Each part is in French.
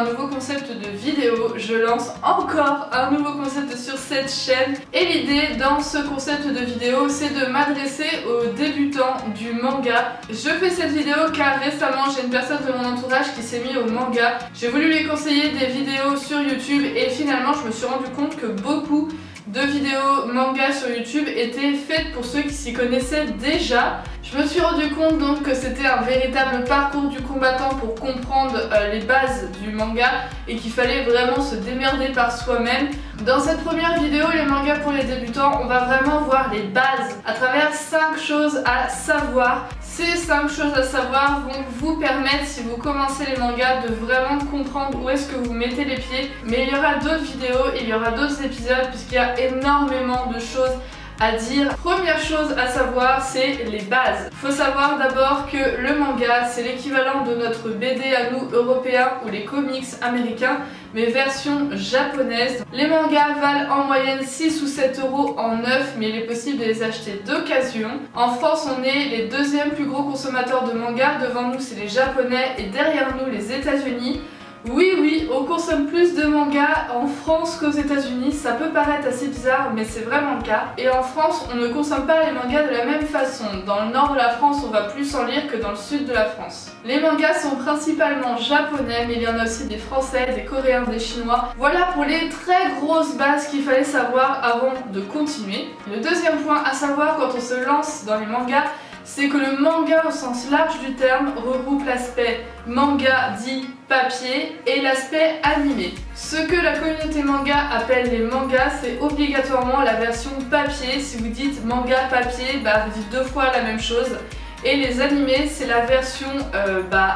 un nouveau concept de vidéo. Je lance encore un nouveau concept sur cette chaîne. Et l'idée dans ce concept de vidéo, c'est de m'adresser aux débutants du manga. Je fais cette vidéo car récemment j'ai une personne de mon entourage qui s'est mis au manga. J'ai voulu lui conseiller des vidéos sur YouTube et finalement je me suis rendu compte que beaucoup de vidéos manga sur YouTube étaient faites pour ceux qui s'y connaissaient déjà. Je me suis rendu compte donc que c'était un véritable parcours du combattant pour comprendre les bases du manga et qu'il fallait vraiment se démerder par soi-même. Dans cette première vidéo, les mangas pour les débutants, on va vraiment voir les bases à travers 5 choses à savoir. Ces 5 choses à savoir vont vous permettre, si vous commencez les mangas, de vraiment comprendre où est-ce que vous mettez les pieds. Mais il y aura d'autres vidéos, il y aura d'autres épisodes puisqu'il y a énormément de choses à dire. Première chose à savoir, c'est les bases. Faut savoir d'abord que le manga, c'est l'équivalent de notre BD à nous européens ou les comics américains, mais version japonaise. Les mangas valent en moyenne 6 ou 7 € en neuf, mais il est possible de les acheter d'occasion. En France, on est les deuxièmes plus gros consommateurs de mangas. Devant nous, c'est les Japonais et derrière nous, les États-Unis. Oui, on consomme plus de mangas en France qu'aux États-Unis. Ça peut paraître assez bizarre, mais c'est vraiment le cas. Et en France, on ne consomme pas les mangas de la même façon. Dans le nord de la France, on va plus en lire que dans le sud de la France. Les mangas sont principalement japonais, mais il y en a aussi des français, des coréens, des chinois. Voilà pour les très grosses bases qu'il fallait savoir avant de continuer. Le deuxième point à savoir quand on se lance dans les mangas, c'est que le manga au sens large du terme regroupe l'aspect manga dit papier et l'aspect animé. Ce que la communauté manga appelle les mangas, c'est obligatoirement la version papier. Si vous dites manga papier, vous dites deux fois la même chose. Et les animés, c'est la version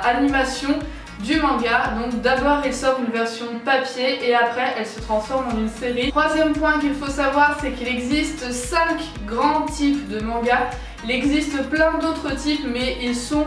animation du manga. Donc d'abord il sort une version papier et après elle se transforme en une série. Troisième point qu'il faut savoir, c'est qu'il existe 5 grands types de mangas. Il existe plein d'autres types, mais ils sont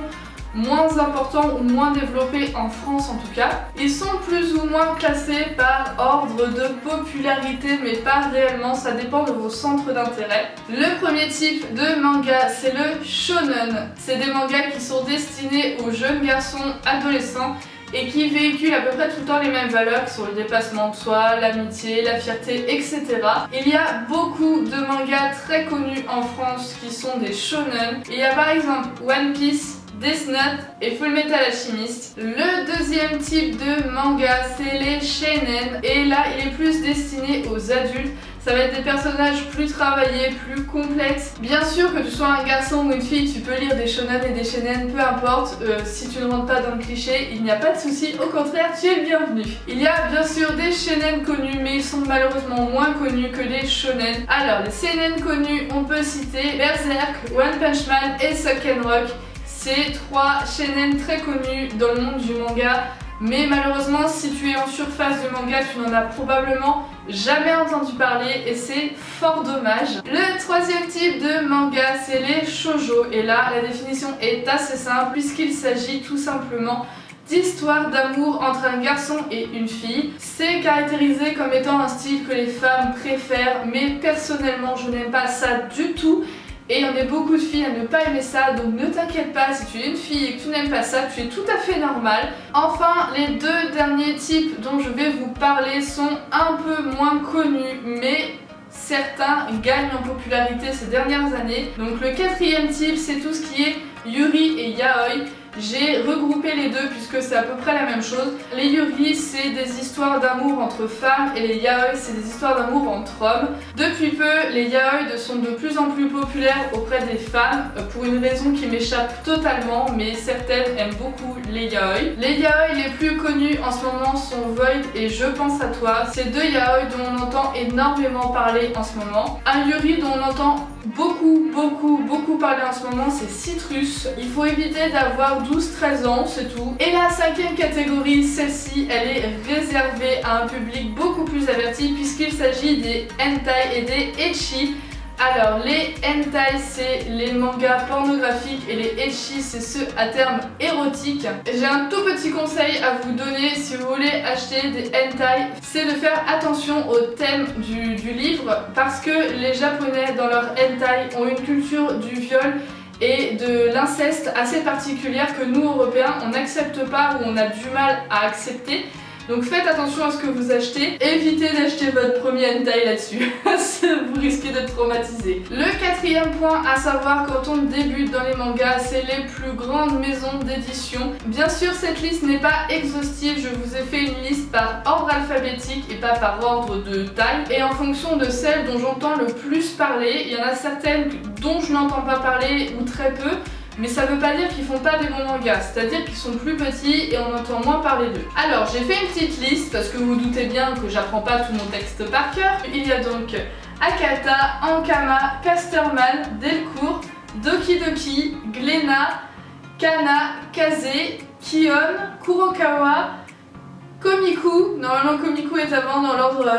moins importants ou moins développés en France en tout cas. Ils sont plus ou moins classés par ordre de popularité, mais pas réellement, ça dépend de vos centres d'intérêt. Le premier type de manga, c'est le shonen. C'est des mangas qui sont destinés aux jeunes garçons adolescents et qui véhiculent à peu près tout le temps les mêmes valeurs qui sont le dépassement de soi, l'amitié, la fierté, etc. Il y a beaucoup de mangas très connus en France qui sont des shonen. Il y a par exemple One Piece, Death Note et Fullmetal Alchemist. Le deuxième type de manga, c'est les seinen et là il est plus destiné aux adultes. Ça va être des personnages plus travaillés, plus complexes. Bien sûr que tu sois un garçon ou une fille, tu peux lire des shonen et des seinen, peu importe. Si tu ne rentres pas dans le cliché, il n'y a pas de souci. Au contraire, tu es le bienvenu. Il y a bien sûr des seinen connus, mais ils sont malheureusement moins connus que les shonen. Alors, les seinen connus, on peut citer Berserk, One Punch Man et Suck Rock. C'est 3 seinen très connus dans le monde du manga. Mais malheureusement, si tu es en surface du manga, tu n'en as probablement jamais entendu parler et c'est fort dommage. Le troisième type de manga, c'est les shoujo. Et là, la définition est assez simple puisqu'il s'agit tout simplement d'histoire d'amour entre un garçon et une fille. C'est caractérisé comme étant un style que les femmes préfèrent, mais personnellement, je n'aime pas ça du tout. Et on est beaucoup de filles à ne pas aimer ça, donc ne t'inquiète pas, si tu es une fille et que tu n'aimes pas ça, tu es tout à fait normal. Enfin, les deux derniers types dont je vais vous parler sont un peu moins connus, mais certains gagnent en popularité ces dernières années. Donc le quatrième type, c'est tout ce qui est yuri et yaoi. J'ai regroupé les deux puisque c'est à peu près la même chose. Les yuri, c'est des histoires d'amour entre femmes et les yaoi, c'est des histoires d'amour entre hommes. Depuis peu, les yaoi sont de plus en plus populaires auprès des femmes pour une raison qui m'échappe totalement, mais certaines aiment beaucoup les yaoi. Les yaoi les plus connus en ce moment sont Void et Je pense à toi. C'est deux yaoi dont on entend énormément parler en ce moment. Un yuri dont on entend beaucoup parler en ce moment, c'est Citrus. Il faut éviter d'avoir 12-13 ans, c'est tout. Et la cinquième catégorie, celle-ci, elle est réservée à un public beaucoup plus averti puisqu'il s'agit des hentai et des ecchi. Alors les hentai c'est les mangas pornographiques et les ecchi c'est ceux à terme érotiques. J'ai un tout petit conseil à vous donner si vous voulez acheter des hentai, c'est de faire attention au thème du livre parce que les japonais dans leur hentai ont une culture du viol et de l'inceste assez particulière que nous Européens on n'accepte pas ou on a du mal à accepter. Donc faites attention à ce que vous achetez, évitez d'acheter votre premier hentai là-dessus, vous risquez d'être traumatisé. Le quatrième point à savoir quand on débute dans les mangas, c'est les plus grandes maisons d'édition. Bien sûr cette liste n'est pas exhaustive, je vous ai fait une liste par ordre alphabétique et pas par ordre de taille, et en fonction de celles dont j'entends le plus parler, il y en a certaines dont je n'entends pas parler ou très peu, mais ça veut pas dire qu'ils font pas des bons mangas, c'est-à-dire qu'ils sont plus petits et on entend moins parler d'eux. Alors j'ai fait une petite liste parce que vous doutez bien que j'apprends pas tout mon texte par cœur. Il y a donc Akata, Ankama, Casterman, Delcourt, Doki Doki, Glénat, Kana, Kaze, Kion, Kurokawa, Komiku, normalement Komiku est avant dans l'ordre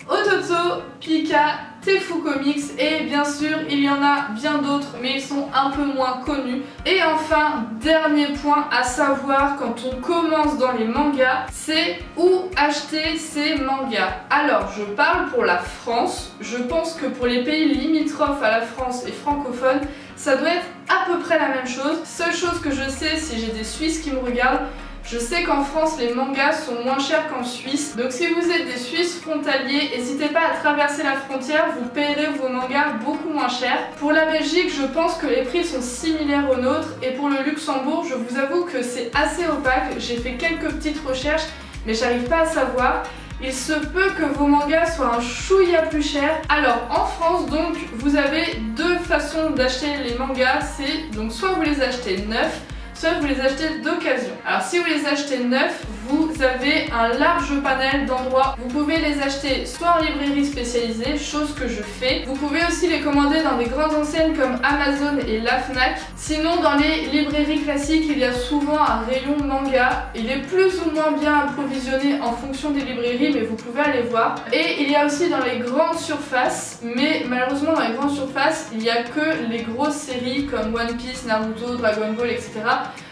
Ototo, Pika, Tefu Comics et bien sûr il y en a bien d'autres mais ils sont un peu moins connus. Et enfin, dernier point à savoir quand on commence dans les mangas, c'est où acheter ces mangas. Alors je parle pour la France, je pense que pour les pays limitrophes à la France et francophones, ça doit être à peu près la même chose. Seule chose que je sais, si j'ai des Suisses qui me regardent, je sais qu'en France les mangas sont moins chers qu'en Suisse, donc si vous êtes des Suisses frontaliers, n'hésitez pas à traverser la frontière, vous payerez vos mangas beaucoup moins cher. Pour la Belgique, je pense que les prix sont similaires aux nôtres, et pour le Luxembourg, je vous avoue que c'est assez opaque, j'ai fait quelques petites recherches, mais j'arrive pas à savoir. Il se peut que vos mangas soient un chouïa plus cher. Alors en France donc, vous avez deux façons d'acheter les mangas, c'est donc soit vous les achetez neufs, soit vous les achetez d'occasion. Alors si vous les achetez neufs, vous avez un large panel d'endroits. Vous pouvez les acheter soit en librairie spécialisée, chose que je fais. Vous pouvez aussi les commander dans des grandes enseignes comme Amazon et la Fnac. Sinon dans les librairies classiques, il y a souvent un rayon manga. Il est plus ou moins bien approvisionné en fonction des librairies, mais vous pouvez aller voir. Et il y a aussi dans les grandes surfaces, mais malheureusement dans les grandes surfaces, il n'y a que les grosses séries comme One Piece, Naruto, Dragon Ball, etc.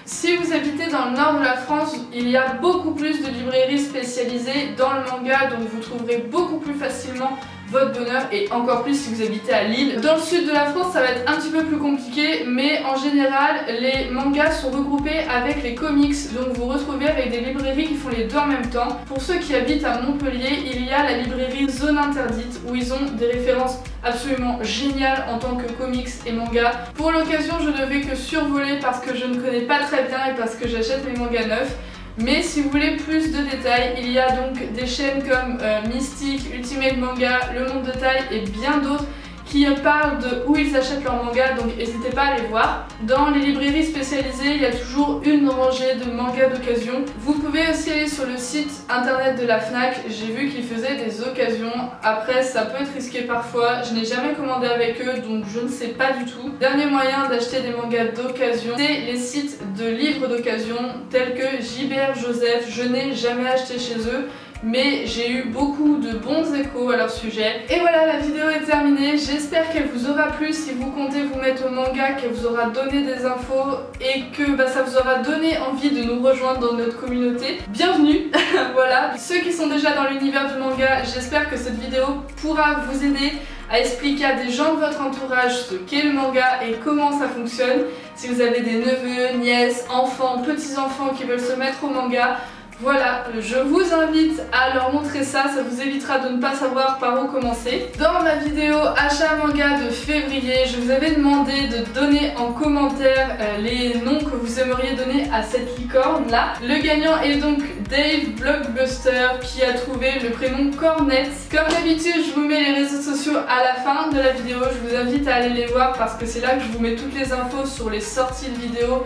Si vous habitez dans le nord de la France, il y a beaucoup plus de librairies spécialisées dans le manga, donc vous trouverez beaucoup plus facilement votre bonheur, et encore plus si vous habitez à Lille. Dans le sud de la France, ça va être un petit peu plus compliqué, mais en général, les mangas sont regroupés avec les comics, donc vous retrouvez avec des librairies qui font les deux en même temps. Pour ceux qui habitent à Montpellier, il y a la librairie Zone Interdite, où ils ont des références absolument géniales en tant que comics et manga. Pour l'occasion, je ne vais que survoler parce que je ne connais pas très bien et parce que j'achète mes mangas neufs. Mais si vous voulez plus de détails, il y a donc des chaînes comme Mystique, Ultimate Manga, Le Monde de Taille et bien d'autres qui parlent de où ils achètent leurs mangas, donc n'hésitez pas à aller voir. Dans les librairies spécialisées, il y a toujours une rangée de mangas d'occasion. Vous pouvez aussi aller sur le site internet de la Fnac, j'ai vu qu'ils faisaient des occasions. Après, ça peut être risqué parfois, je n'ai jamais commandé avec eux, donc je ne sais pas du tout. Dernier moyen d'acheter des mangas d'occasion, c'est les sites de livres d'occasion tels que Gilbert Joseph. Je n'ai jamais acheté chez eux, mais j'ai eu beaucoup de bons échos à leur sujet. Et voilà, la vidéo est terminée, j'espère qu'elle vous aura plu. Si vous comptez vous mettre au manga, qu'elle vous aura donné des infos et que ça vous aura donné envie de nous rejoindre dans notre communauté, bienvenue. Voilà, ceux qui sont déjà dans l'univers du manga, j'espère que cette vidéo pourra vous aider à expliquer à des gens de votre entourage ce qu'est le manga et comment ça fonctionne. Si vous avez des neveux, nièces, enfants, petits-enfants qui veulent se mettre au manga, voilà, je vous invite à leur montrer ça, ça vous évitera de ne pas savoir par où commencer. Dans ma vidéo achat manga de février, je vous avais demandé de donner en commentaire les noms que vous aimeriez donner à cette licorne là. Le gagnant est donc Dave Blockbuster qui a trouvé le prénom Cornet. Comme d'habitude, je vous mets les réseaux sociaux à la fin de la vidéo, je vous invite à aller les voir parce que c'est là que je vous mets toutes les infos sur les sorties de vidéos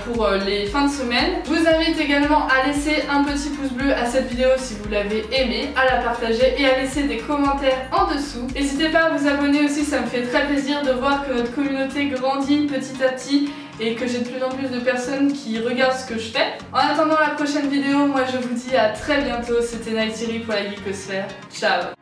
pour les fins de semaine. Je vous invite également à laisser un petit pouce bleu à cette vidéo si vous l'avez aimée, à la partager et à laisser des commentaires en dessous. N'hésitez pas à vous abonner aussi, ça me fait très plaisir de voir que notre communauté grandit petit à petit et que j'ai de plus en plus de personnes qui regardent ce que je fais. En attendant la prochaine vidéo, moi je vous dis à très bientôt. C'était Nightiri pour la Geekosphère. Ciao.